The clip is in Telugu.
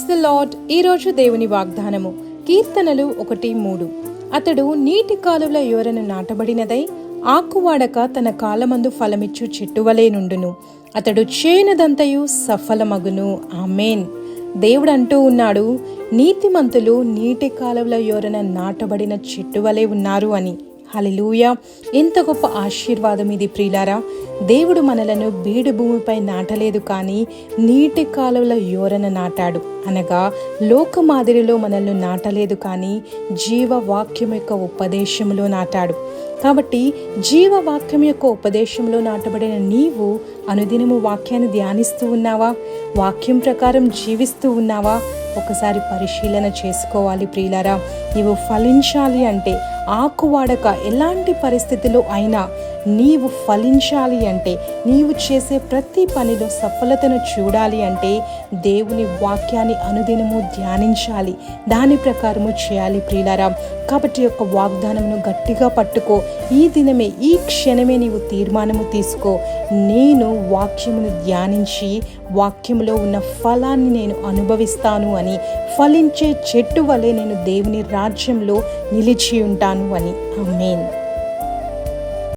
The lord. ఈరోజు దేవుని వాగ్దానము కీర్తనలు 1:3. అతడు నీటి కాలువల యోరను నాటబడినదై ఆకువాడక తన కాలమందు ఫలమిచ్చు చెట్టువలే నుండును. అతడు చేయనదంతయు సఫలమగును. ఆమేన్. దేవుడు అంటూ ఉన్నాడు, నీతిమంతులు నీటి కాలువల యోరన నాటబడిన చెట్టువలే ఉన్నారు అని. హల్లెలూయా! ఎంత గొప్ప ఆశీర్వాదం ఇది ప్రియులారా. దేవుడు మనలను బీడు భూమిపై నాటలేదు, కానీ నీటి కాలువల యోరన నాటాడు. అనగా లోక మాదిరిలో మనల్ని నాటలేదు, కానీ జీవవాక్యం యొక్క ఉపదేశంలో నాటాడు. కాబట్టి జీవవాక్యం యొక్క ఉపదేశంలో నాటబడిన నీవు అనుదినము వాక్యాన్ని ధ్యానిస్తూ ఉన్నావా? వాక్యం ప్రకారం జీవిస్తూ ఉన్నావా? ఒకసారి పరిశీలన చేసుకోవాలి ప్రియులారా. నీవు ఫలించాలి అంటే, ఆకువాడక ఎలాంటి పరిస్థితుల్లో అయినా నీవు ఫలించాలి అంటే, నీవు చేసే ప్రతి పనిలో సఫలతను చూడాలి అంటే దేవుని వాక్యాన్ని అనుదినము ధ్యానించాలి, దాని ప్రకారము చేయాలి ప్రియులారా. కాబట్టి యొక్క వాగ్దానమును గట్టిగా పట్టుకో. ఈ దినమే, ఈ క్షణమే నీవు తీర్మానము తీసుకో. నేను వాక్యమును ధ్యానించి వాక్యములో ఉన్న ఫలాన్ని నేను అనుభవిస్తాను అని, ఫలించే చెట్టు వలె నేను దేవుని రాజ్యంలో నిలిచి ఉంటాను అని. ఆమేన్.